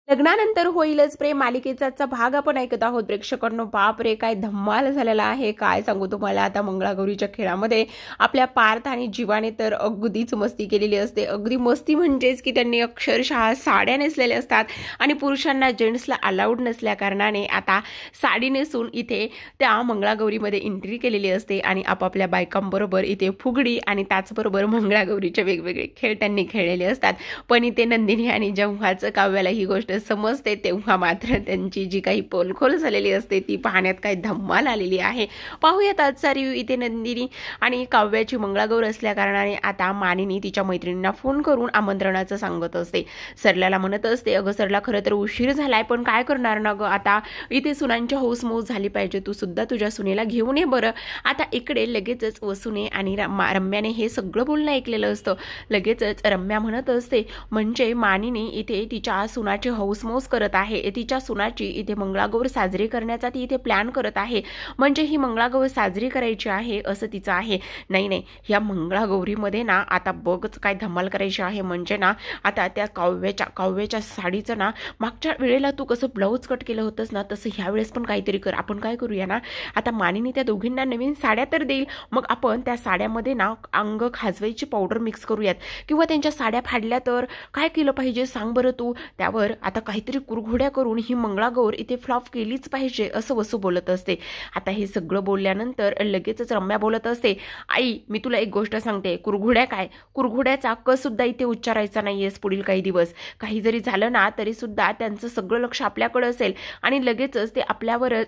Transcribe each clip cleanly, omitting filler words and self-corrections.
लग्नानंतर होईलच प्रेम मालिकेचा भाग आपण ऐकत आहोत प्रेक्षकांनो. बाप रे, काय धम्माल झालेला आहे, काय सांगू तुम्हाला. आता मंगळागौरीच्या खेळामध्ये आपल्या पार्थ आणि जीवाने तर अगदीच मस्ती केलेली असते. अगदी मस्ती म्हणजेच की त्यांनी अक्षरशः साड्या नेसलेल्या असतात आणि पुरुषांना जेंट्सला अलाउड नसल्या कारणाने आता साडी नेसून इथे त्या मंगळागौरीमध्ये एंट्री केलेली असते आणि आपापल्या बायकांबरोबर इथे फुगडी आणि त्याचबरोबर मंगळागौरीचे वेगवेगळे खेळ त्यांनी खेळलेले असतात. पण इथे नंदिनी आणि जेव्हाच काव्याला ही गोष्ट समजते तेव्हा मात्र त्यांची जी काही पोलखोल झालेली असते ती पाहण्यात काही धम्माल आलेली आहे. पाहूयात आजचा रिव्ह्यू. इथे नंदिनी आणि काव्याची मंगळागौर असल्या कारणाने आता मानिनी तिच्या मैत्रिणींना फोन करून आमंत्रणाचं सांगत असते. सरल्याला म्हणत असते, अगं सरला खरं तर उशीर झालाय पण काय करणार ना गं, आता इथे सुनांची हौसमौज झाली पाहिजे, तू सुद्धा तुझ्या सुनेला घेऊन ये बरं. आता इकडे लगेचच वसुने आणि रम्याने हे सगळं बोलणं ऐकलेलं असतं. लगेचच रम्या म्हणत असते, म्हणजे मानिनी इथे तिच्या सुनाची हौसमौज करत आहे, तिच्या सुनाची इथे मंगळागौर साजरी करण्याचा ती इथे प्लॅन करत आहे, म्हणजे ही मंगळागौर साजरी करायची आहे असं तिचं आहे. नाही नाही, या मंगळागौरीमध्ये ना आता बघच काय धमाल करायची आहे. म्हणजे ना आता त्या काव्याच्या साडीचं ना मागच्या वेळेला तू कसं ब्लाऊज कट केलं होतंस ना तसं ह्या वेळेस पण काहीतरी कर. आपण काय करूया ना, आता मानिनी त्या दोघींना नवीन साड्या तर देईल, मग आपण त्या साड्यामध्ये ना अंग खाजवायची पावडर मिक्स करूयात किंवा त्यांच्या साड्या फाडल्या तर काय केलं पाहिजे सांग बरं तू. त्यावर आता काहीतरी कुरघोड्या करून ही मंगळागौर इथे फ्लॉप केलीच पाहिजे असं वसू बोलत असते. आता हे सगळं बोलल्यानंतर लगेचच रम्या बोलत असते, आई मी तुला एक गोष्ट सांगते, कुरघोड्या काय, कुरघोड्याचा क सुद्धा इथे उच्चारायचा नाहीयेस पुढील काही दिवस. काही जरी झालं ना तरी सुद्धा त्यांचं सगळं लक्ष आपल्याकडे असेल आणि लगेचच ते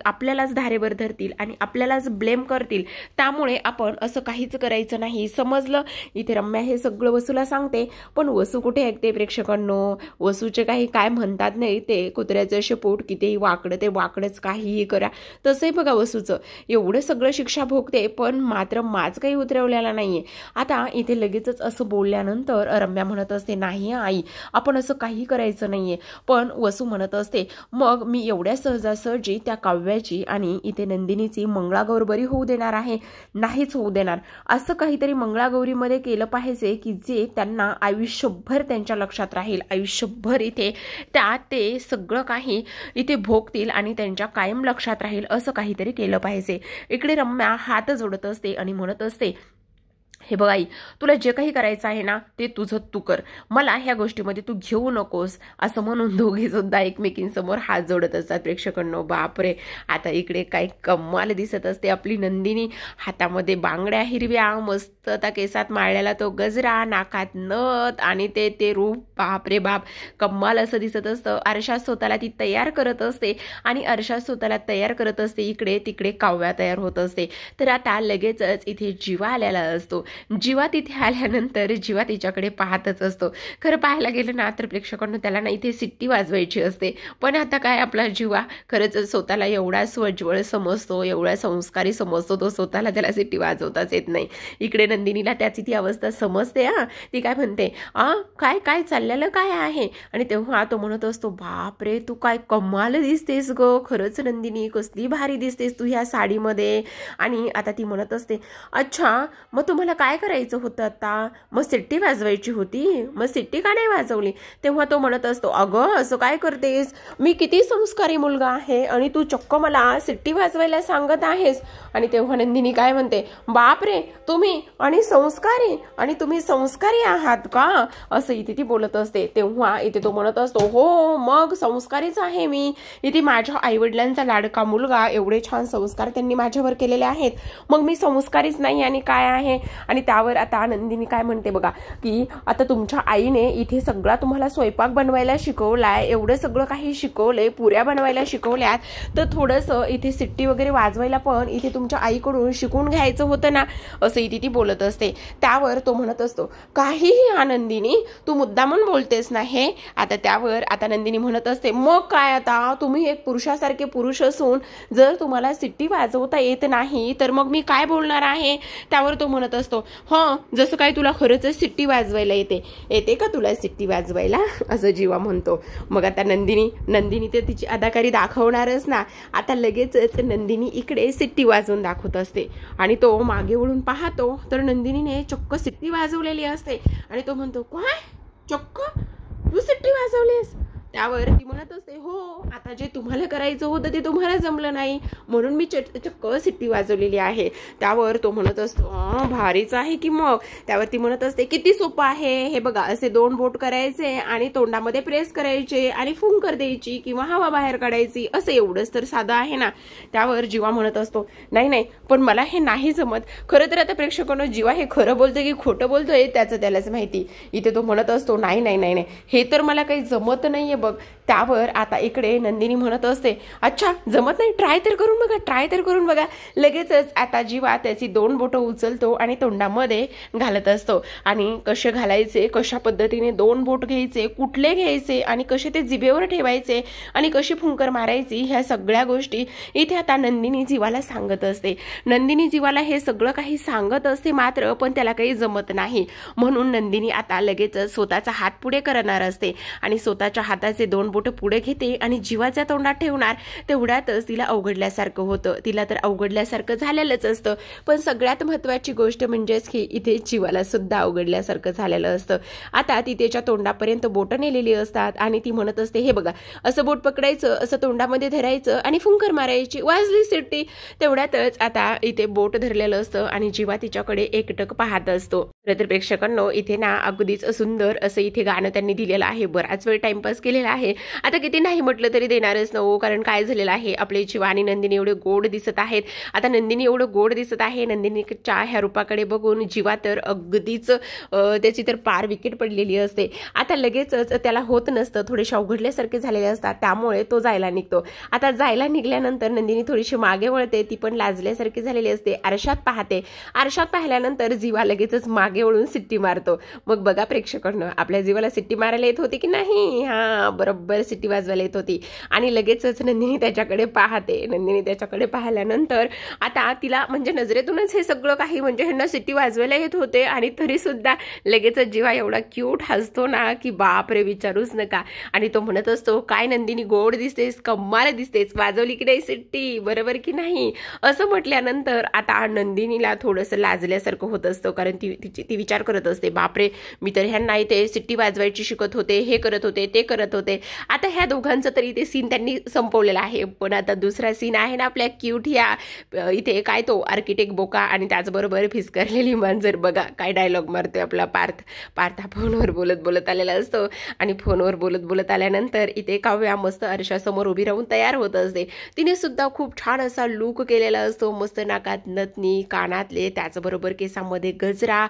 आपल्यालाच धारेवर धरतील आणि आपल्यालाच ब्लेम करतील. त्यामुळे आपण असं काहीच करायचं नाही, समजलं. इथे रम्या हे सगळं वसूला सांगते पण वसू कुठे ऐकते प्रेक्षकांनो. वसूचे काही काय म्हणतात नाही ते कुत्र्याचं शेपूट कितीही वाकडं ते वाकडच, काहीही करा. तसंही बघा वसूचं एवढं सगळं शिक्षा भोगते पण मात्र माज काही उतरवलेला नाहीये. आता इथे लगेचच असं बोलल्यानंतर रम्या म्हणत असते, नाही आई आपण असं काही करायचं नाहीये. पण वसू म्हणत असते, मग मी एवढ्या सहजासहजी त्या काव्याची आणि इथे नंदिनीची मंगळागौर बरी होऊ देणार आहे, नाहीच होऊ देणार. असं काहीतरी मंगळागौरीमध्ये केलं पाहिजे की जे त्यांना आयुष्यभर त्यांच्या लक्षात राहील, आयुष्यभर इथे ते सगळं काही इथे भोगतील आणि त्यांच्या कायम लक्षात राहील असं काहीतरी केलं पाहिजे. इकडे रम्या हात जोडत असते आणि म्हणत असते, हे बघ आई तुला जे काही करायचं आहे ना ते तुझं तू कर, मला ह्या गोष्टीमध्ये तू घेऊ नकोस. असं म्हणून दोघे सुद्धा एकमेकींसमोर हात जोडत असतात प्रेक्षकांनो. बापरे, आता इकडे काय कमाल दिसत असते. आपली नंदिनी हातामध्ये बांगड्या हिरव्या, मस्त आता केसात माळलेला तो गजरा, नाकात नथ आणि ते रूप, बापरे बाप कमाल असं दिसत असतं. आरशात स्वतःला ती तयार करत असते आणि आरशात स्वतःला तयार करत असते. इकडे तिकडे काव्या तयार होत असते. तर आता लगेचच इथे जीवा आलेला असतो. जीवा तिथे आल्यानंतर जीवा तिच्याकडे पाहतच असतो. खरं पाहायला गेलं ना तर प्रेक्षकांना त्याला ना इथे सिट्टी वाजवायची असते. पण आता काय आपला जीवा खरंच स्वतःला एवढा स्वज्वळ समजतो, एवढा संस्कारी समजतो, तो स्वतःला त्याला सिट्टी वाजवताच येत नाही. इकडे नंदिनीला त्याची ती अवस्था समजते. ती काय म्हणते, काय काय चाललेलं काय आहे. आणि तेव्हा तो म्हणत असतो, बापरे तू काय कमाल दिसतेस ग, खरंच नंदिनी कसली भारी दिसतेस तू ह्या साडीमध्ये. आणि आता ती म्हणत असते, अच्छा मग तुम्हाला काय करायचं होतं आता, मग सिट्टी वाजवायची होती, मग सिट्टी का नाही वाजवली. तेव्हा तो म्हणत असतो, अगं असं काय करतेस, मी किती संस्कारी मुलगा आहे आणि तू चक्क मला सिट्टी वाजवायला सांगत आहेस. आणि तेव्हा नंदिनी काय म्हणते, बापरे तुम्ही आणि संस्कारी, आणि तुम्ही संस्कारी आहात का, असं इथे ती बोलत असते. तेव्हा इथे तो म्हणत असतो, हो मग संस्कारीच आहे मी, इथे माझ्या आईवडिलांचा लाडका मुलगा, एवढे छान संस्कार त्यांनी माझ्यावर केलेले आहेत, मग मी संस्कारीच नाही आणि काय आहे. आणि त्यावर आता नंदिनी काय म्हणते बघा, की आता तुमच्या आईने इथे सगळा तुम्हाला स्वयंपाक बनवायला शिकवलाय, एवढं सगळं काही शिकवलंय, पुऱ्या बनवायला शिकवल्यात, तर थोडंसं इथे सिट्टी वगैरे वाजवायला पण इथे तुमच्या आईकडून शिकून घ्यायचं होतं ना, असं इथे ती बोलत असते. त्यावर तो म्हणत असतो, काहीही नंदिनी तू मुद्दामून बोलतेस ना हे. आता त्यावर आता नंदिनी म्हणत असते, मग काय आता तुम्ही एक पुरुषासारखे पुरुष असून जर तुम्हाला सिट्टी वाजवता येत नाही तर मग मी काय बोलणार आहे. त्यावर तो म्हणत असतो, जसं काय तुला खरंच सिट्टी वाजवायला येते का तुला सिट्टी वाजवायला, असं जीवा म्हणतो. मग आता नंदिनी तर तिची अदाकारी दाखवणारच ना. आता लगेचच नंदिनी इकडे सिट्टी वाजवून दाखवत असते आणि तो मागे वळून पाहतो तर नंदिनीने चक्क सिट्टी वाजवलेली असते. आणि तो म्हणतो, काय चक्क तू सिट्टी वाजवलीस, त्यावर ती म्हणत असते, हो आता जे तुम्हाला करायचं होतं ते तुम्हाला जमलं नाही म्हणून मी चक्क शिट्टी वाजवलेली आहे. त्यावर तो म्हणत असतो, भारीच आहे की मग. त्यावर ती म्हणत असते, किती सोपं आहे हे बघा, असे 2 बोट करायचे आणि तोंडामध्ये प्रेस करायचे आणि फुंकर द्यायची किंवा हवा बाहेर काढायची, असं एवढंच तर साधं आहे ना. त्यावर जीवा म्हणत असतो, नाही नाही पण मला हे नाही जमत. खरं तर आता प्रेक्षकांनो, जीवा हे खरं बोलतोय की खोटं बोलतोय त्याचं त्यालाच माहिती. इथे तो म्हणत असतो, नाही नाही नाही नाही हे तर मला काही जमत नाहीये बघ. त्यावर आता इकडे नंदिनी म्हणत असते, अच्छा जमत नाही, ट्राय तर करून बघा, ट्राय तर करून बघा. लगेचच आता जीवा त्याची 2 बोटं उचलतो आणि तोंडामध्ये घालत असतो. आणि कसे घालायचे, कशा पद्धतीने 2 बोट घ्यायचे, कुठले घ्यायचे आणि कसे ते जिभेवर ठेवायचे आणि कशी फुंकर मारायची, ह्या सगळ्या गोष्टी इथे आता नंदिनी जीवाला सांगत असते. नंदिनी जीवाला हे सगळं काही सांगत असते मात्र पण त्याला काही जमत नाही. म्हणून नंदिनी आता लगेचच स्वतःचा हात पुढे करणार असते आणि स्वतःच्या हाताचे 2 बोट पुढे घेते आणि जीवाच्या तोंडात ठेवणार. तेवढ्यातच तिला अवघडल्यासारखं होतं. तिला तर अवघडल्यासारखं झालेलंच असतं, पण सगळ्यात महत्त्वाची गोष्ट म्हणजेच की इथे जीवाला सुद्धा अवघडल्यासारखं झालेलं असतं. आता ती त्याच्या तोंडापर्यंत बोटं नेलेली असतात आणि ती म्हणत असते, हे बघा असं बोट पकडायचं, असं तोंडामध्ये धरायचं आणि फुंकर मारायची, वाजली शिट्टी. तेवढ्यातच आता इथे बोट धरलेलं असतं आणि जीवा तिच्याकडे एकटक पाहत असतो. तर प्रेक्षकांनो, इथे ना अगदीच सुंदर असं इथे गाणं त्यांनी दिलेलं आहे. बराच वेळ टाइमपास केलेला आहे. आता किती नाही म्हटलं तरी देणारच ना, कारण काय झालेलं आहे, आपले जीवा आणि नंदिनी एवढे गोड दिसत आहेत. आता नंदिनी एवढं गोड दिसत आहे, नंदिनीच्या ह्या रूपाकडे बघून जीवा तर अगदीच त्याची तर पार विकेट पडलेली असते. आता लगेचच त्याला होत नसतं, थोडेसे अवघडल्यासारखे झालेले असतात, त्यामुळे तो जायला निघतो. आता जायला निघाल्यानंतर नंदिनी थोडीशी मागे वळते, ती पण लाजल्यासारखी झालेली असते. आरशात पाहते, आरशात पाहिल्यानंतर जीवा लगेचच मागे वळून सिट्टी मारतो. मग बघा प्रेक्षकांनो, आपल्या जीवाला सिट्टी मारायला येत होती की नाही? हा, बरोबर सिट्टी वाजवायला येत होती. आणि लगेचच नंदिनी त्याच्याकडे पाहते. नंदिनी त्याच्याकडे पाहिल्यानंतर आता तिला म्हणजे नजरेतूनच हे सगळं काही म्हणजे ह्यांना सिट्टी वाजवायला येत होते आणि तरी सुद्धा लगेचच जीवा एवढा क्यूट हसतो ना की बापरे विचारूच नका. आणि तो म्हणत असतो, काय नंदिनी गोड दिसतेस, कमाल दिसतेस, वाजवली की नाही सिट्टी, बरोबर की नाही? असं म्हटल्यानंतर आता नंदिनीला थोडंसं लाजल्यासारखं होत असतं, कारण ती विचार करत असते, बापरे मी तर ह्यांना इथे सिट्टी वाजवायची शिकत होते, हे करत होते, ते करत होते. आता ह्या दोघांचं तरी ते सीन त्यांनी संपवलेला आहे. पण आता दुसरा सीन आहे ना आपल्या क्यूट ह्या इथे काय तो आर्किटेक्ट बोका आणि त्याचबरोबर फिसकारलेली मांजर. बघा काय डायलॉग मारतोय आपला पार्थ. पार्थ फोनवर बोलत बोलत आलेला असतो आणि फोनवर बोलत बोलत आल्यानंतर इथे काव्या मस्त आरशासमोर उभी राहून तयार होत असते. तिने सुद्धा खूप छान असा लुक केलेला असतो, मस्त नाकात नथनी, कानातले, त्याचबरोबर केसामध्ये गजरा,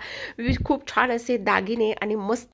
खूप छान असे दागिने आणि मस्त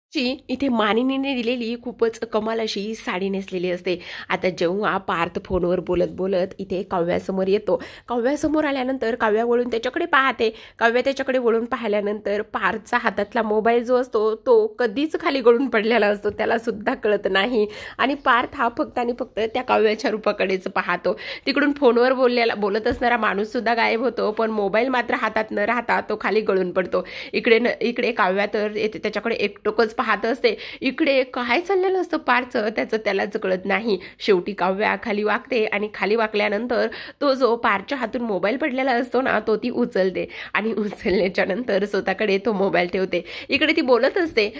इथे मानिनीने दिलेली खूपच कमाल अशी साडी नेसलेली असते. आता जेव्हा पार्थ फोनवर बोलत बोलत इथे काव्यासमोर येतो, काव्यासमोर आल्यानंतर काव्या वळून त्याच्याकडे पाहते. काव्या त्याच्याकडे वळून पाहिल्यानंतर पार्थचा हातातला मोबाईल जो असतो तो कधीच खाली गळून पडलेला असतो, त्याला सुद्धा कळत नाही. आणि पार्थ हा फक्त आणि फक्त त्या काव्याच्या रूपाकडेच पाहतो. तिकडून फोनवर बोलत असणारा माणूस सुद्धा गायब होतो, पण मोबाईल मात्र हातात न राहता तो खाली गळून पडतो. इकडे काव्या तर त्याच्याकडे एकटोकच पाहत असते. इकडे काय चाललेलं असतं पार्थचं त्याचं त्यालाच कळत नाही. शेवटी काव्या खाली वाकते आणि खाली वाकल्यानंतर तो जो पार्थच्या हातून मोबाईल पडलेला असतो ना तो ती उचलते आणि उचलल्याच्या नंतर स्वतःकडे तो मोबाईल ठेवते. इकडे ती बोलत असते,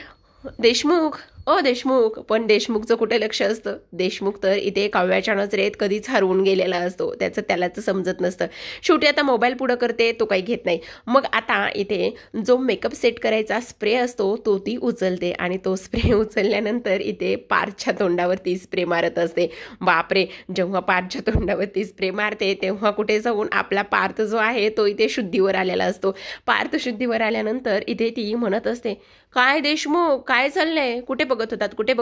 देशमुख देशमुख, पण देशमुखचं कुठे लक्ष असतं? देशमुख तर इथे काव्याच्या नजरेत कधीच हरवून गेलेला असतो, त्याचं त्यालाच समजत नसतं. शेवटी आता मोबाईल पुढं करते, तो काही घेत नाही. मग आता इथे जो मेकअप सेट करायचा स्प्रे असतो तो ती उचलते आणि तो स्प्रे उचलल्यानंतर इथे पार्थच्या तोंडावरती स्प्रे मारत असते. बापरे, जेव्हा पार्थच्या तोंडावरती स्प्रे मारते तेव्हा कुठे जाऊन आपला पार्थ जो आहे तो इथे शुद्धीवर आलेला असतो. पार्थ शुद्धीवर आल्यानंतर इथे ती म्हणत असते, काय देशमुख, काय चाललंय, कुठे बघत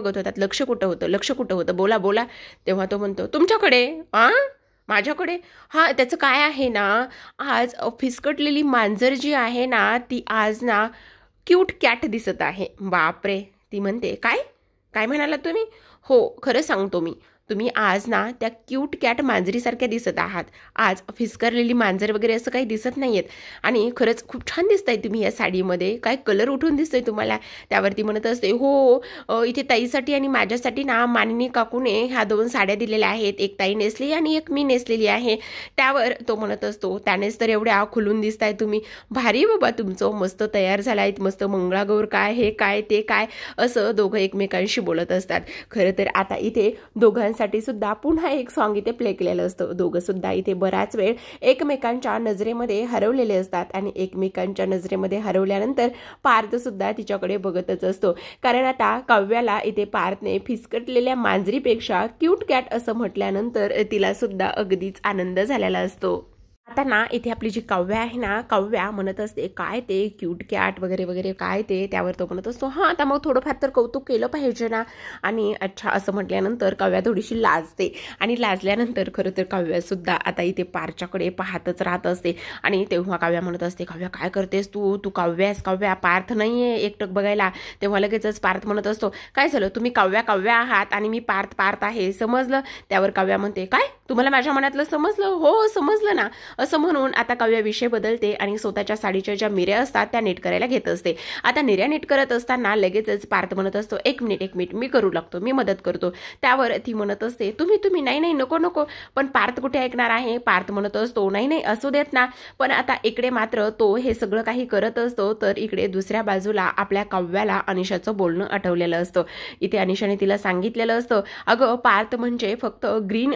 होतात, लक्ष कुठं होतं, बोला बोला. तेव्हा तो म्हणतो, तुमच्याकडे? माझ्याकडे? हा, त्याचं काय आहे ना, आज फिसकटलेली मांजर जी आहे ना ती आज ना क्यूट कॅट दिसत आहे. बापरे, ती म्हणते, काय काय म्हणालात तुम्ही? हो, खरं सांगतो मी, तुम्ही आज ना त्या क्यूट कॅट मांजरीसारख्या दिसत आहात. आज फिस्करलेली मांजर वगैरे असं काही दिसत नाहीयेत आणि खरंच खूप छान दिसताय तुम्ही या साडीमध्ये. काय कलर उठून दिसतोय तुम्हाला. त्यावरती म्हणत असते, हो इथे ताईसाठी आणि माझ्यासाठी ना मानिनी काकूने ह्या 2 साड्या दिलेल्या आहेत. एक ताई नेसली आणि एक मी नेसलेली आहे. त्यावर तो म्हणत असतो, त्यानेच तर एवढ्या खुलून दिसताय तुम्ही. भारी बाबा तुमचं, मस्त तयार झालाय, मस्त मंगळागौर काय हे काय ते काय असं दोघं एकमेकांशी बोलत असतात. खरं तर आता इथे दोघांसाठी सुद्धा पुन्हा एक सॉन्ग इथे प्ले केलेलं असतं. दोघं सुद्धा इथे बराच वेळ एकमेकांच्या नजरेमध्ये हरवलेले असतात आणि एकमेकांच्या नजरेमध्ये हरवल्यानंतर पार्थ सुद्धा तिच्याकडे बघतच असतो. कारण आता काव्याला इथे पार्थने फिसकटलेल्या मांजरीपेक्षा क्यूट कॅट असं म्हटल्यानंतर तिला सुद्धा अगदीच आनंद झालेला असतो. आता ना इथे आपली जी काव्या आहे ना, काव्या म्हणत असते काय ते क्यूट कॅट वगैरे वगैरे काय ते. त्यावर तो म्हणत असतो, हां आता मग थोडंफार तर कौतुक केलं पाहिजे ना. आणि अच्छा असं म्हटल्यानंतर काव्या थोडीशी लाजते आणि लाजल्यानंतर खरं तर काव्यासुद्धा आता इथे पार्थच्याकडे पाहतच राहत असते. आणि तेव्हा काव्या म्हणत असते, काव्या काय करतेस तू काव्यास, काव्या पार्थ नाही आहे एकटक बघायला. तेव्हा लगेचच पार्थ म्हणत असतो, काय झालं, तुम्ही काव्या काव्या आहात आणि मी पार्थ आहे, समजलं. त्यावर काव्या म्हणते, काय तुम्हाला माझ्या मनातलं समजलं. हो समजलं ना. असं म्हणून आता काव्या विषय बदलते आणि स्वतःच्या साडीच्या ज्या मिऱ्या असतात त्या नीट करायला घेत असते. आता निर्या नीट करत असताना लगेचच पार्थ म्हणत असतो, एक मिनिट मी करू लागतो, मी मदत करतो. त्यावर ती म्हणत असते, तुम्ही नाही नको. पण पार्थ कुठे ऐकणार आहे. पार्थ म्हणत असतो, नाही असू देत ना. पण आता इकडे मात्र तो हे सगळं काही करत असतो तर इकडे दुसऱ्या बाजूला आपल्या काव्याला अनिशाचं बोलणं आठवलेलं असतं. इथे अनिशाने तिला सांगितलेलं असतं, अगं पार्थ म्हणजे फक्त ग्रीन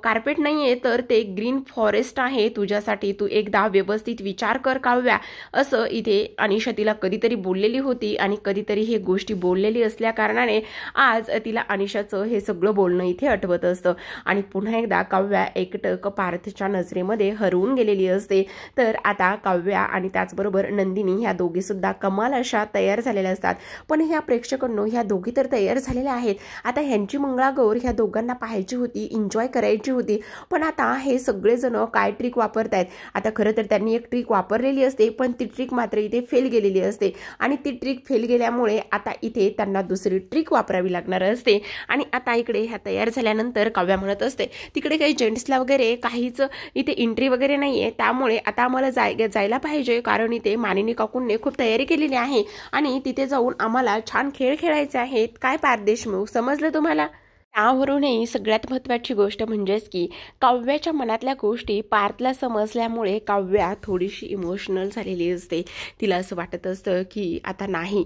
कार्पेट नाहीये तर ते ग्रीन फॉरेस्ट आहे तुझ्यासाठी. तू एकदा व्यवस्थित विचार कर काव्या. असं इथे अनिशा तिला कधीतरी बोललेली होती आणि कधीतरी हे गोष्टी बोललेली असल्या कारणाने आज तिला अनिशाचं हे सगळं बोलणं इथे आठवत असतं. आणि पुन्हा एकदा काव्या एकटक पार्थच्या नजरेमध्ये हरवून गेलेली असते. तर आता काव्या आणि त्याचबरोबर नंदिनी ह्या दोघी सुद्धा कमाल अशा तयार झालेल्या असतात. पण ह्या प्रेक्षकांनो ह्या दोघी तर तयार झालेल्या आहेत. आता ह्यांची मंगळागौर ह्या दोघांना पाहायची होती, एन्जॉय करायची होती. पण आता हे सगळेजण काय ट्रिक वापरतायत. आता खरं तर त्यांनी एक ट्रिक वापरलेली असते पण ती ट्रिक मात्र इथे फेल गेलेली असते. आणि ती ट्रिक फेल गेल्यामुळे आता इथे त्यांना दुसरी ट्रिक वापरावी लागणार असते. आणि आता इकडे ह्या तयार झाल्यानंतर काव्या म्हणत असते, तिकडे काही जेंट्सला वगैरे काहीच इथे एंट्री वगैरे नाहीये, त्यामुळे आता आम्हाला जायला पाहिजे. कारण इथे मानिनी काकूंनी खूप तयारी केलेली आहे आणि तिथे जाऊन आम्हाला छान खेळ खेळायचे आहेत. काय पार्थ देशमुख, समजलं तुम्हाला. त्यावरूनही सगळ्यात महत्त्वाची गोष्ट म्हणजेच की काव्याच्या मनातल्या गोष्टी पार्थला समजल्यामुळे काव्या थोडीशी इमोशनल झालेली असते. तिला असं वाटत असतं की आता नाही,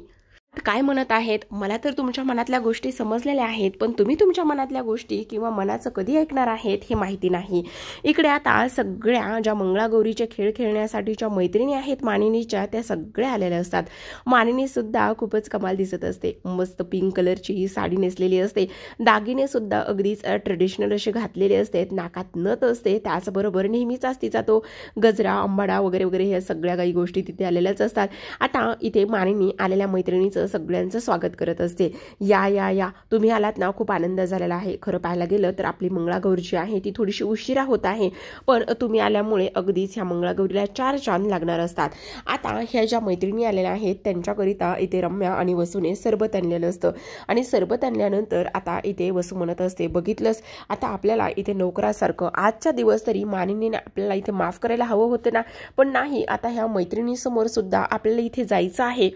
काय म्हणत आहेत, मला तर तुमच्या मनातल्या गोष्टी समजलेल्या आहेत पण तुम्ही तुमच्या मनातल्या गोष्टी किंवा मनाचं कधी ऐकणार आहेत हे माहिती नाही. इकडे आता सगळ्या ज्या मंगळागौरीचे खेळ खेळण्यासाठीच्या मैत्रिणी आहेत मानिनीच्या त्या सगळ्या आलेल्या असतात. मानिनी सुद्धा खूपच कमाल दिसत असते. मस्त पिंक कलरची साडी नेसलेली असते. दागिने सुद्धा अगदीच ट्रेडिशनल असे घातलेले असतात. नाकात नथ असते. त्याचबरोबर नेहमीचाच तिचा तो गजरा अंबाडा वगैरे वगैरे ह्या सगळ्या काही गोष्टी तिथे आलेल्याच असतात. आता इथे मानिनी आलेल्या मैत्रिणीचं सगळ्यांचं स्वागत करत असते. या तुम्ही आलात ना, खूप आनंद झालेला आहे. खरं पाहायला गेलं तर आपली मंगळागौर जी आहे ती थोडीशी उशिरा होत आहे पण तुम्ही आल्यामुळे अगदीच ह्या मंगळागौरीला 4 चांद लागणार असतात. आता ह्या ज्या मैत्रिणी आलेल्या आहेत त्यांच्याकरिता इथे रम्या आणि वसूने सरबत आणलेलं असतं. आणि सरबत आणल्यानंतर आता इथे वसू म्हणत असते, बघितलंस आता आपल्याला इथे नोकरासारखं आजच्या दिवस तरी मानिनीने आपल्याला इथे माफ करायला हवं होतं ना, पण नाही, आता ह्या मैत्रिणीसमोर सुद्धा आपल्याला इथे जायचं आहे.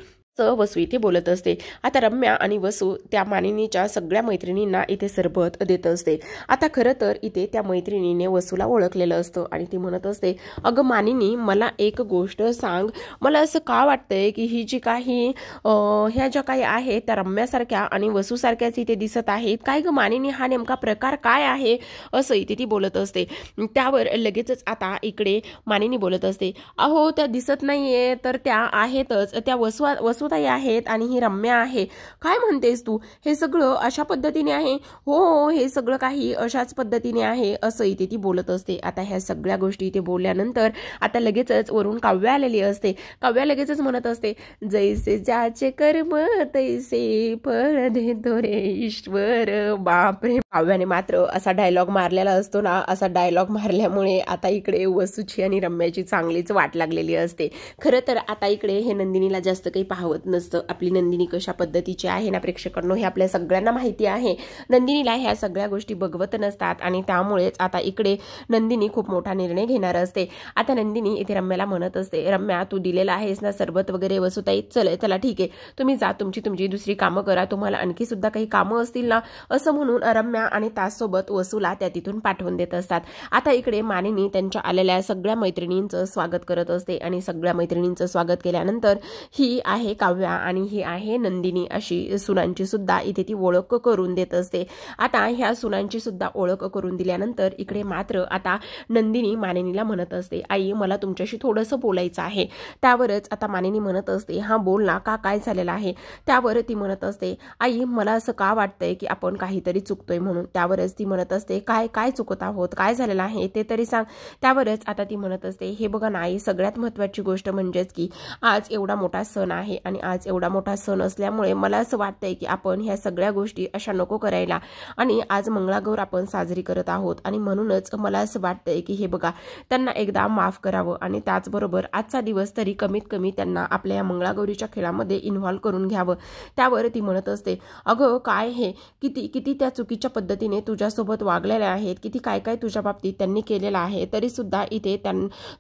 वसू इथे बोलत असते. आता रम्या आणि वसू त्या मानिनीच्या सगळ्या मैत्रिणींना इथे सरबत देत असते. आता खरं तर इथे त्या मैत्रिणीने वसूला ओळखलेलं असतं आणि ती म्हणत असते, अगं मानिनी मला एक गोष्ट सांग, मला असं का वाटतंय की ही जी काही ह्या ज्या काही आहेत त्या रम्यासारख्या आणि वसूसारख्याच इथे दिसत आहेत. काय ग मानिनी, हा नेमका प्रकार काय आहे असं इथे ती बोलत असते. त्यावर लगेचच आता इकडे मानिनी बोलत असते, अहो त्या दिसत नाहीये तर त्या आहेतच, त्या वसुताई आहेत आणि ही रम्या आहे. काय म्हणतेस तू, हे सगळं अशा पद्धतीने आहे. हो हे सगळं काही अशाच पद्धतीने आहे असं इथे ती बोलत असते. आता ह्या सगळ्या गोष्टी इथे बोलल्यानंतर आता लगेचच वरून काव्या आलेली असते. काव्या लगेचच म्हणत असते, जैसे ज्याचे कर्म तैसे फळ देतो रे ईश्वर. बापरे, काव्याने मात्र असा डायलॉग मारलेला असतो ना, असा डायलॉग मारल्यामुळे आता इकडे वसूची आणि रम्याची चांगलीच वाट लागलेली असते. खरं तर आता इकडे हे नंदिनीला जास्त काही पाहवत पाहत नसतं. आपली नंदिनी कशा पद्धतीची आहे ना प्रेक्षकांनो, हे आपल्या सगळ्यांना माहिती आहे. नंदिनीला ह्या सगळ्या गोष्टी बघवत नसतात आणि त्यामुळेच आता इकडे नंदिनी खूप मोठा निर्णय घेणार असते. आता नंदिनी इथे रम्याला म्हणत असते, रम्या तू दिलेला आहेस ना सरबत वगैरे वसुताई, चला ठीक आहे, तुम्ही जा तुमची दुसरी कामं करा, तुम्हाला आणखी सुद्धा काही कामं असतील ना, असं म्हणून रम्या आणि तासोबत वसूला त्या तिथून पाठवून देत असतात. आता इकडे मानिनी त्यांच्या आलेल्या सगळ्या मैत्रिणींचं स्वागत करत असते आणि सगळ्या मैत्रिणींचं स्वागत केल्यानंतर ही आहे काव्या आणि ही आहे नंदिनी अशी सुनांची सुद्धा इथे ती ओळख करून देत असते. आता ह्या सुनांची सुद्धा ओळख करून दिल्यानंतर इकडे मात्र आता नंदिनी मानिनीला म्हणत असते, आई मला तुमच्याशी थोडंसं बोलायचं आहे. त्यावरच आता मानिनी म्हणत असते, हा बोल ना, का काय झालेलं आहे. त्यावर ती म्हणत असते, आई मला असं का वाटतंय की आपण काहीतरी चुकतोय म्हणून. त्यावरच ती म्हणत असते, काय काय चुकत आहोत, काय झालेलं आहे ते तरी सांग. त्यावरच आता ती म्हणत असते, हे बघा ना आई, सगळ्यात महत्त्वाची गोष्ट म्हणजेच की आज एवढा मोठा सण आहे आणि आज एवढा मोठा सण असल्यामुळे मला असं वाटतंय की आपण ह्या सगळ्या गोष्टी अशा नको करायला आणि आज मंगळागौर आपण साजरी करत आहोत आणि म्हणूनच मला असं वाटतंय की हे बघा त्यांना एकदा माफ करावं आणि त्याचबरोबर आजचा दिवस तरी कमीत कमी त्यांना आपल्या या मंगळागौरीच्या खेळामध्ये इन्व्हॉल्व करून घ्यावं. त्यावर ती म्हणत असते, अगं काय हे किती त्या चुकीच्या पद्धतीने तुझ्यासोबत वागलेल्या आहेत, किती काय काय तुझ्या बाबतीत त्यांनी केलेलं आहे, तरी सुद्धा इथे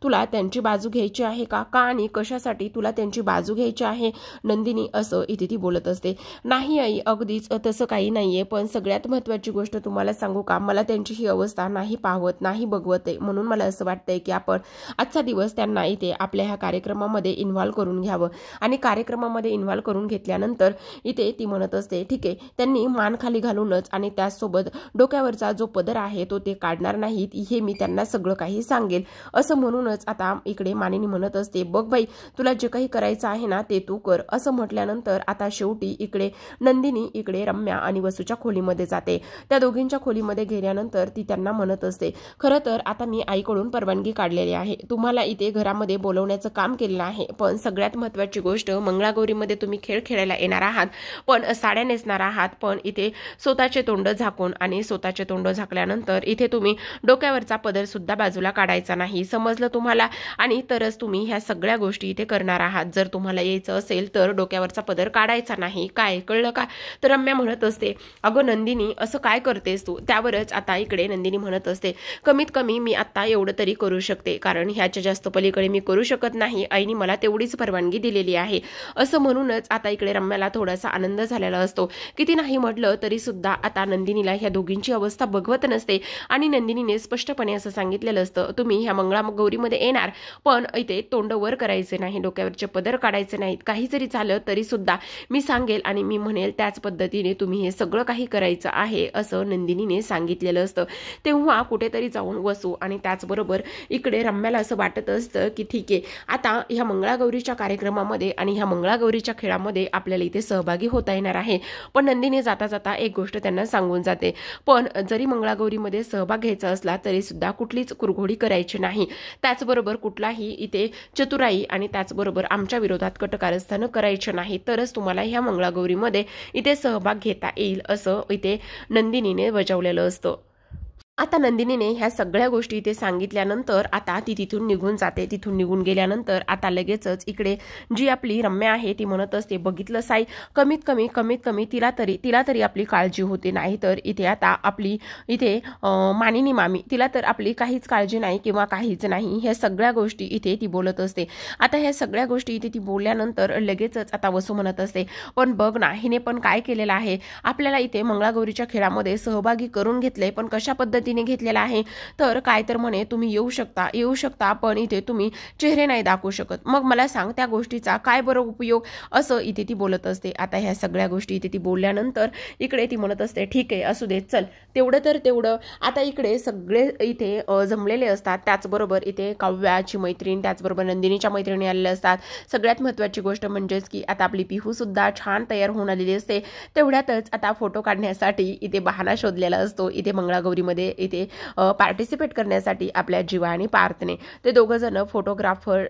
तुला त्यांची बाजू घ्यायची आहे का आणि कशासाठी तुला त्यांची बाजू घ्यायची आहे नंदिनी, असं इथे ती बोलत असते. नाही आई, अगदीच तसं काही नाहीये, पण सगळ्यात महत्त्वाची गोष्ट तुम्हाला सांगू का, मला त्यांची ही अवस्था नाही पाहवत नाही बघवत आहे, म्हणून मला असं वाटतंय की आपण आजचा दिवस त्यांना इथे आपल्या ह्या कार्यक्रमामध्ये इन्व्हॉल्व करून घ्यावं. आणि कार्यक्रमामध्ये इन्व्हॉल्व करून घेतल्यानंतर इथे ती म्हणत असते, ठीक आहे, त्यांनी मान खाली घालूनच आणि त्याचसोबत डोक्यावरचा जो पदर आहे तो ते काढणार नाहीत, हे मी त्यांना सगळं काही सांगेल, असं म्हणूनच आता इकडे मानिनी म्हणत असते, बघ बाई तुला जे काही करायचं आहे ना ते तू कर, असं म्हटल्यानंतर आता शेवटी इकडे नंदिनी इकडे रम्या आणि वसूच्या खोलीमध्ये जाते. त्या दोघींच्या खोलीमध्ये गेल्यानंतर ती त्यांना म्हणत असते, खरं तर आता मी आईकडून परवानगी काढलेली आहे, तुम्हाला इथे घरामध्ये बोलवण्याचं काम केलेलं आहे, पण सगळ्यात महत्त्वाची गोष्ट मंगळागौरीमध्ये तुम्ही खेळ खेळायला येणार आहात, पण साड्या नेसणार आहात, पण इथे स्वतःचे तोंड झाकून आणि स्वतःचे तोंड झाकल्यानंतर इथे तुम्ही डोक्यावरचा पदर सुद्धा बाजूला काढायचा नाही, समजलं तुम्हाला, आणि तरच तुम्ही ह्या सगळ्या गोष्टी इथे करणार आहात. जर तुम्हाला यायचं असेल तर डोक्यावरचा पदर काढायचा नाही, काय कळलं का. तर रम्या म्हणत असते, अगं नंदिनी असं काय करतेस तू. त्यावरच आता इकडे नंदिनी म्हणत असते, कमीत कमी मी आता एवढं तरी करू शकते, कारण ह्याच्या जास्त पलीकडे मी करू शकत नाही, आईने मला तेवढीच परवानगी दिलेली आहे, असं म्हणूनच आता इकडे रम्याला थोडासा आनंद झालेला असतो. किती नाही म्हटलं तरी सुद्धा आता नंदिनीला ह्या दोघींची अवस्था बघवत नसते आणि नंदिनीने स्पष्टपणे असं सांगितलेलं असतं, तुम्ही ह्या मंगळागौरीमध्ये येणार, पण इथे तोंड वर करायचे नाही, डोक्यावरचे पदर काढायचे नाहीत, काही जरी झालं तरी सुद्धा मी सांगेल आणि मी म्हणेल त्याच पद्धतीने तुम्ही हे सगळं काही करायचं आहे, असं नंदिनीने सांगितलेलं असतं. तेव्हा कुठेतरी जाऊन वसू आणि त्याचबरोबर इकडे रम्याला असं वाटत असतं की ठीक आहे, आता ह्या मंगळागौरीच्या कार्यक्रमामध्ये आणि ह्या मंगळागौरीच्या खेळामध्ये आपल्याला इथे सहभागी होता येणार आहे. पण नंदिनी जाता जाता एक गोष्ट त्यांना सांगून जाते, पण जरी मंगळागौरीमध्ये सहभाग घ्यायचा असला तरी सुद्धा कुठलीच कुरघोडी करायची नाही, त्याचबरोबर कुठलाही इथे चतुराई आणि त्याचबरोबर आमच्या विरोधात कटकारस्थानं करायचं नाही, तरच तुम्हाला ह्या मंगळागौरीमध्ये इथे सहभाग घेता येईल, असं इथे नंदिनीने बजावलेलं असतं. आता नंदिनीने ह्या सगळ्या गोष्टी इथे सांगितल्यानंतर आता ती तिथून निघून जाते. तिथून निघून गेल्यानंतर आता लगेचच इकडे जी आपली रम्या आहे ती म्हणत असते, बघितलं साई, कमीत कमी तिला तरी आपली काळजी होते, नाही तर इथे आता आपली इथे मानिनी मामी, तिला तर आपली काहीच काळजी नाही किंवा काहीच नाही, ह्या सगळ्या गोष्टी इथे ती बोलत असते. आता ह्या सगळ्या गोष्टी इथे ती बोलल्यानंतर लगेचच आता वसू म्हणत असते, पण बघ ना हिने पण काय केलेलं आहे, आपल्याला इथे मंगळागौरीच्या खेळामध्ये सहभागी करून घेतले, पण कशा पद्धतीने घेतलेला आहे, तर काय तर म्हणे तुम्ही येऊ शकता पण इथे तुम्ही चेहरे नाही दाखवू शकत, मग मला सांग त्या गोष्टीचा काय बरं उपयोग, असं इथे ती बोलत असते. आता ह्या सगळ्या गोष्टी इथे ती बोलल्यानंतर इकडे ती म्हणत असते, ठीक आहे असू दे, चल तेवढं तर तेवढं. आता इकडे सगळे इथे जमलेले असतात, त्याचबरोबर इथे काव्याची मैत्रीण त्याचबरोबर नंदिनीच्या मैत्रिणी आलेल्या असतात. सगळ्यात महत्त्वाची गोष्ट म्हणजेच की आता आपली पिहू सुद्धा छान तयार होऊन आलेली असते. तेवढ्यातच आता फोटो काढण्यासाठी इथे बहाणा शोधलेला असतो. इथे मंगळागौरीमध्ये इथे पार्टिसिपेट करण्यासाठी आपल्या जीवा आणि पार्थने ते दोघं जण फोटोग्राफर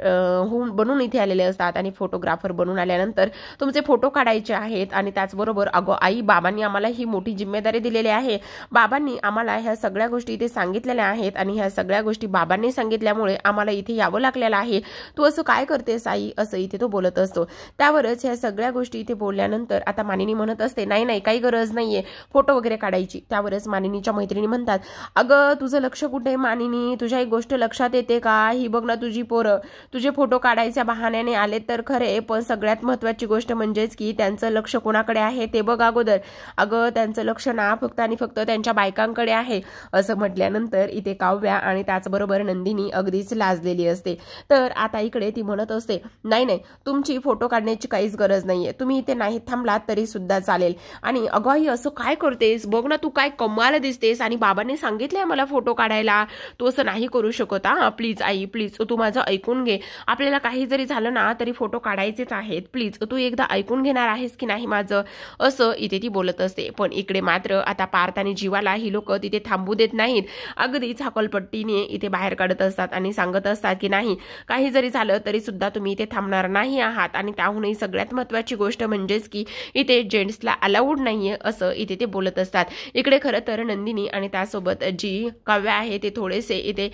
बनून इथे आलेले असतात आणि फोटोग्राफर बनून आल्यानंतर तुमचे फोटो काढायचे आहेत आणि त्याचबरोबर अगो आई बाबांनी आम्हाला ही मोठी जिम्मेदारी दिलेली आहे, बाबांनी आम्हाला ह्या सगळ्या गोष्टी इथे सांगितलेल्या आहेत आणि ह्या सगळ्या गोष्टी बाबांनी सांगितल्यामुळे आम्हाला इथे यावं लागलेलं आहे, तू असं काय करतेस आई, असं इथे तो बोलत असतो. त्यावरच ह्या सगळ्या गोष्टी इथे बोलल्यानंतर आता मानिनी म्हणत असते नाही नाही काही गरज नाहीये फोटो वगैरे काढायची. त्यावरच मानिनीच्या मैत्रिणी म्हणतात अगं तुझं लक्ष कुठे मानिनी, तुझ्या एक गोष्ट लक्षात येते का, ही बघ ना तुझी पोरं तुझे फोटो काढायच्या बहाण्याने आले तर खरे, पण सगळ्यात महत्त्वाची गोष्ट म्हणजेच की त्यांचं लक्ष कोणाकडे आहे ते बघ अगोदर, अगं त्यांचं लक्ष ना फक्त आणि फक्त त्यांच्या बायकांकडे आहे. असं म्हटल्यानंतर इथे काव्या आणि त्याचबरोबर नंदिनी अगदीच लाजलेली असते. तर आता इकडे ती म्हणत असते नाही नाही तुमची फोटो काढण्याची काहीच गरज नाहीये, तुम्ही इथे नाही थांबलात तरी सुद्धा चालेल. आणि अगं आई असं काय करतेस, बघ ना तू काय कमाल दिसतेस आणि बाबांनी सांगितलंय मला फोटो काढायला, तू असं नाही करू शकत. प्लीज आई प्लीज तू माझं ऐकून घे, आपल्याला काही जरी झालं ना तरी फोटो काढायचेच आहेत, प्लीज तू एकदा ऐकून घेणार आहेस की नाही माझं, असं इथे ती बोलत असते. पण इकडे मात्र आता पार्थ आणि जीवाला ही लोक तिथे थांबू देत नाहीत, अगदीच हकलपट्टीने इथे बाहेर काढत असतात आणि सांगत असतात की नाही काही जरी झालं तरी सुद्धा तुम्ही इथे थांबणार नाही आहात आणि त्याहूनही सगळ्यात महत्त्वाची गोष्ट म्हणजेच की इथे जेंट्सला अलाउड नाहीये, असं इथे ते बोलत असतात. इकडे खरं तर नंदिनी आणि त्यासोबत जी काव्या आहे ते थोडेसे इथे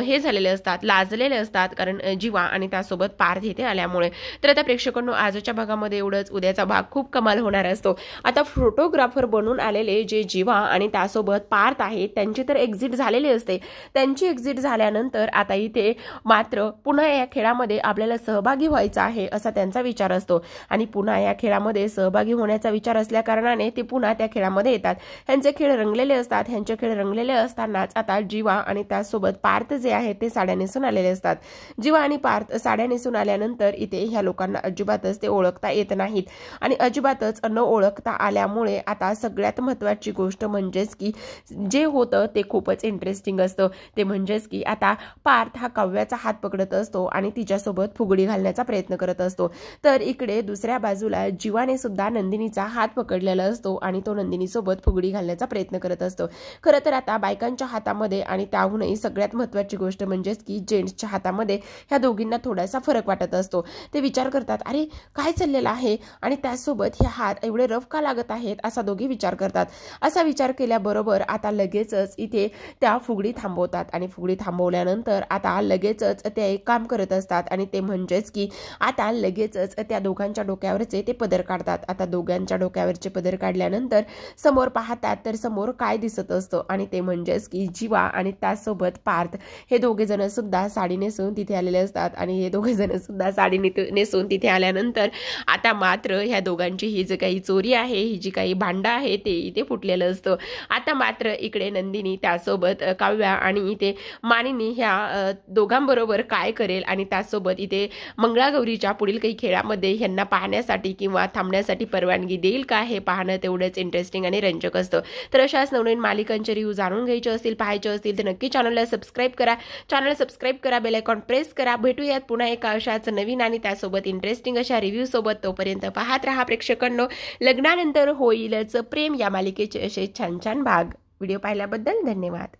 हे झालेले असतात, लाजलेले असतात, कारण जीवा आणि त्यासोबत पार्थ इथे आल्यामुळे. तर आता प्रेक्षकांनो आजच्या भागामध्ये एवढंच, उद्याचा भाग खूप कमाल होणार असतो. आता फोटोग्राफर बनून आलेले जे जीवा आणि त्यासोबत पार्थ आहे त्यांची तर एक्झिट झालेली असते. त्यांची एक्झिट झाल्यानंतर आता इथे मात्र पुन्हा या खेळामध्ये आपल्याला सहभागी व्हायचं आहे असा त्यांचा विचार असतो आणि पुन्हा या खेळामध्ये सहभागी होण्याचा विचार असल्या कारणाने ते पुन्हा त्या खेळामध्ये येतात. ह्यांचे खेळ रंगलेले असतात. ह्यांचे खेळ रंगलेले असतानाच आता जीवा आणि त्यासोबत पार्थ जे आहे ते साड्या नेसून आलेले असतात. जीवा आणि पार्थ साड्या नेसून आल्यानंतर इथे ह्या लोकांना अजिबातच ते ओळखता येत नाहीत आणि अजिबातच न ओळखता आल्यामुळे आता सगळ्यात महत्त्वाची गोष्ट म्हणजेच की जे होतं ते खूपच इंटरेस्टिंग असतं. ते म्हणजेच की आता पार्थ हा काव्याचा हात पकडत असतो आणि तिच्यासोबत फुगडी घालण्याचा प्रयत्न करत असतो. तर इकडे दुसऱ्या बाजूला जीवाने सुद्धा नंदिनीचा हात पकडलेला असतो आणि तो नंदिनीसोबत फुगडी घालण्याचा प्रयत्न करत असतो. खरं तर आता बायकांच्या हातामध्ये आणि त्याहूनही सगळ्यात महत्त्वाची गोष्ट म्हणजेच की जेंट्सच्या हातामध्ये ह्या दोघींना थोडासा फरक वाटत असतो. ते विचार करतात अरे काय चाललेलं आहे आणि त्यासोबत हे हात एवढे रफ का लागत आहेत असा दोघी विचार करतात. असा विचार केल्याबरोबर आता लगेचच इथे त्या फुगडी थांबवतात आणि फुगडी थांबवल्यानंतर आता लगेचच ते एक काम करत असतात आणि ते म्हणजेच की आता लगेचच त्या दोघांच्या डोक्यावरचे ते पदर काढतात. आता दोघांच्या डोक्यावरचे पदर काढल्यानंतर समोर पाहतात तर समोर काय दिसत असतं आणि ते म्हणजेच की जीवा आणि त्यासोबत पार्थ हे दोघे जण सुद्धा साडी नेसून तिथे आलेले असतात आणि हे दोघे जण सुद्धा साडी नेसून तिथे आल्यानंतर आता मात्र ह्या दोघांची ही जी काही चोरी आहे, ही जी काही भांडं आहे ते इथे फुटलेलं असतं. आता मात्र इकडे नंदिनी त्यासोबत काव्या आणि इथे मानिनी ह्या दोघांबरोबर काय करेल आणि त्यासोबत इथे मंगळागौरीच्या पुढील काही खेळामध्ये ह्यांना पाहण्यासाठी किंवा थांबण्यासाठी परवानगी देईल का हे पाहणं तेवढंच इंटरेस्टिंग आणि रंजक असतं. तर अशाच नवनवीन मालिकांचे रिव्ह्यू जाणून घ्यायचे असतील, पाहायचे असतील तर नक्की चॅनलला सबस्क्राईब करा, बेल आयकॉन प्रेस करा. भेटूयात पुन्हा एका अशाच नवीन आणि त्यासोबत इंटरेस्टिंग अशा रिव्ह्यू सोबत. तोपर्यंत पाहत रहा प्रेक्षकांनो लग्नानंतर होईलच प्रेम या मालिकेचे असे छान छान भाग. व्हिडिओ पाहिल्याबद्दल धन्यवाद.